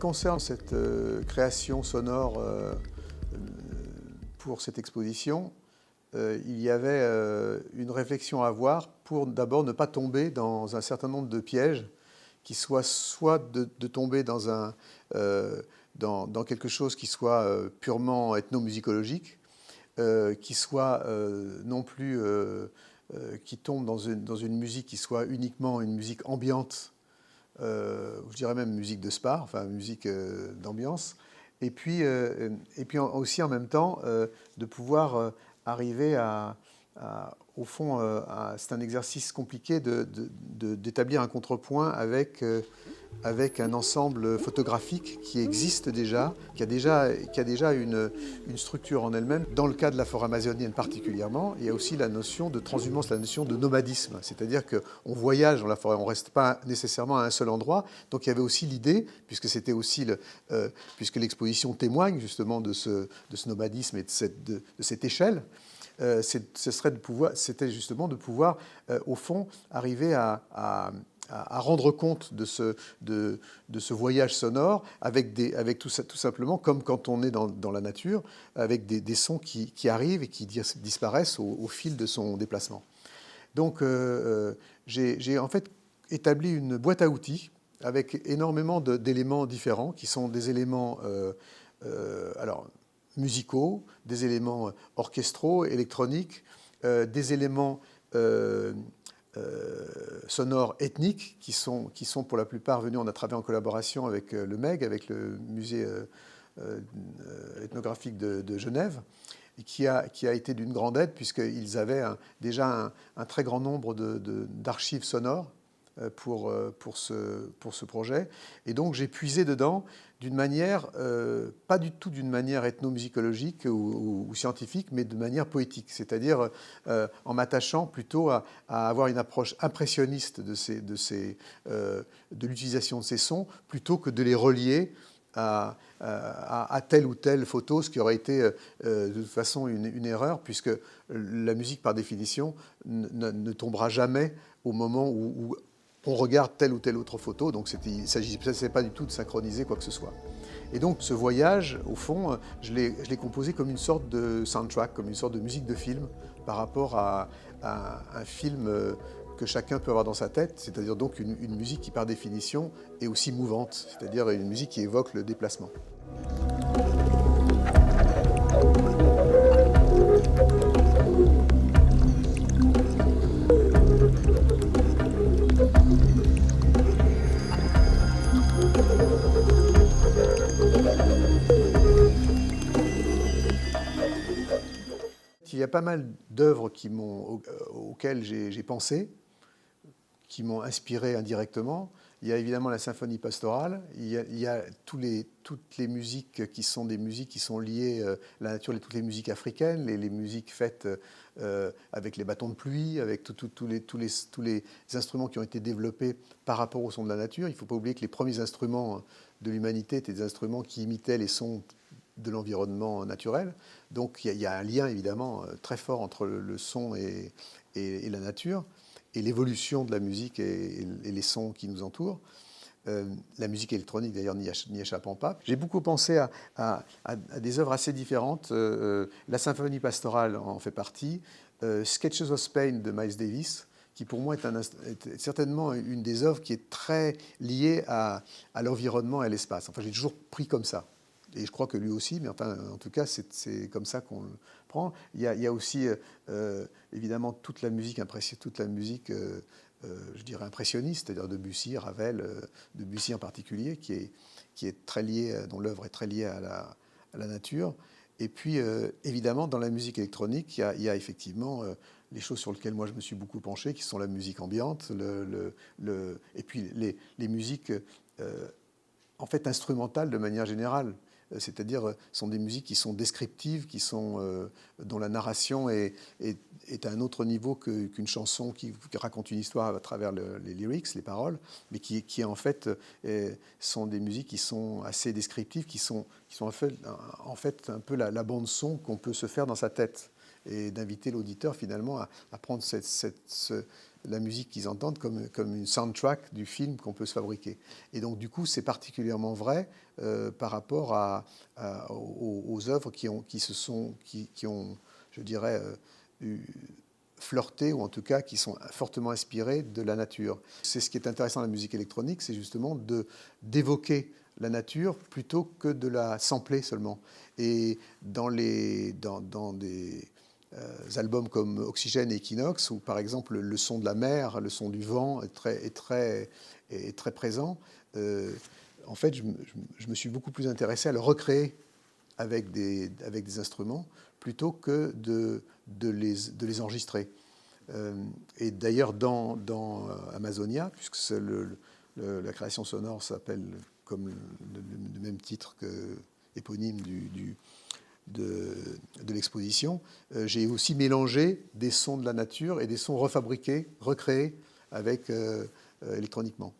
concerne cette création sonore pour cette exposition, il y avait une réflexion à avoir pour d'abord ne pas tomber dans un certain nombre de pièges qui soient soit de tomber dans quelque chose qui soit purement ethnomusicologique, qui soit non plus qui tombe dans une musique qui soit uniquement une musique ambiante, je dirais même musique de spa, enfin musique d'ambiance, et puis aussi en même temps de pouvoir arriver au fond, c'est un exercice compliqué d'établir un contrepoint avec un ensemble photographique qui existe déjà, qui a déjà une structure en elle-même. Dans le cas de la forêt amazonienne particulièrement, il y a aussi la notion de transhumance, la notion de nomadisme. C'est-à-dire qu'on voyage dans la forêt, on ne reste pas nécessairement à un seul endroit. Donc il y avait aussi l'idée, puisque c'était aussi puisque l'exposition témoigne justement de ce nomadisme et de cette échelle, c'était justement de pouvoir, au fond, arriver à rendre compte de ce voyage sonore avec tout simplement, comme quand on est dans la nature, avec des sons qui arrivent et qui disparaissent au fil de son déplacement. Donc, j'ai en fait établi une boîte à outils avec énormément d'éléments différents, qui sont des éléments alors, musicaux, des éléments orchestraux, électroniques, des éléments sonores ethniques qui sont pour la plupart venus. On a travaillé en collaboration avec le MEG, avec le musée ethnographique de Genève, et qui a été d'une grande aide puisqu'ils avaient déjà un très grand nombre d'archives sonores pour ce projet. Et donc j'ai puisé dedans d'une manière, pas du tout d'une manière ethnomusicologique ou scientifique, mais de manière poétique, c'est-à-dire en m'attachant plutôt à avoir une approche impressionniste de l'utilisation de ces sons, plutôt que de les relier à telle ou telle photo, ce qui aurait été de toute façon une erreur, puisque la musique, par définition, ne tombera jamais au moment où on regarde telle ou telle autre photo. Donc il ne s'agissait pas du tout de synchroniser quoi que ce soit. Et donc ce voyage, au fond, je l'ai composé comme une sorte de soundtrack, comme une sorte de musique de film par rapport à un film que chacun peut avoir dans sa tête, c'est-à-dire donc une musique qui par définition est aussi mouvante, c'est-à-dire une musique qui évoque le déplacement. Il y a pas mal d'œuvres auxquelles j'ai pensé, qui m'ont inspiré indirectement. Il y a évidemment la symphonie pastorale, il y a toutes les musiques qui sont des musiques qui sont liées à la nature, toutes les musiques africaines, les musiques faites avec les bâtons de pluie, avec tous les instruments qui ont été développés par rapport au son de la nature. Il ne faut pas oublier que les premiers instruments de l'humanité étaient des instruments qui imitaient les sons de l'environnement naturel. Donc il y a un lien évidemment très fort entre le son et la nature, et l'évolution de la musique et les sons qui nous entourent. La musique électronique d'ailleurs n'y échappant pas. J'ai beaucoup pensé à des œuvres assez différentes. La symphonie pastorale en fait partie. Sketches of Spain de Miles Davis, qui pour moi est certainement une des œuvres qui est très liée à l'environnement et à l'espace. Enfin, j'ai toujours pris comme ça. Et je crois que lui aussi, mais enfin, en tout cas, c'est comme ça qu'on le prend. Il y a aussi, évidemment, toute la musique, je dirais, impressionniste, c'est-à-dire Debussy, Ravel, Debussy en particulier, qui est très lié, dont l'œuvre est très liée à la nature. Et puis, évidemment, dans la musique électronique, il y a effectivement les choses sur lesquelles moi je me suis beaucoup penché, qui sont la musique ambiante, et puis les musiques en fait instrumentales de manière générale. C'est-à-dire, sont des musiques qui sont descriptives, dont la narration est à un autre niveau qu'une chanson qui raconte une histoire à travers les lyrics, les paroles, mais qui en fait sont des musiques qui sont assez descriptives, qui sont en fait un peu la bande son qu'on peut se faire dans sa tête. et d'inviter l'auditeur finalement à prendre la musique qu'ils entendent comme une soundtrack du film qu'on peut se fabriquer. Et donc du coup, c'est particulièrement vrai par rapport aux œuvres qui ont, je dirais, flirté, ou en tout cas qui sont fortement inspirées de la nature. C'est ce qui est intéressant dans la musique électronique, c'est justement d'évoquer la nature plutôt que de la sampler seulement. Et dans des albums comme Oxygène et Equinox, où par exemple le son de la mer, le son du vent est très présent, en fait, je me suis beaucoup plus intéressé à le recréer avec des instruments plutôt que de les enregistrer. Et d'ailleurs, dans Amazonia, puisque la création sonore s'appelle comme le même titre éponyme de l'exposition, j'ai aussi mélangé des sons de la nature et des sons refabriqués, recréés électroniquement.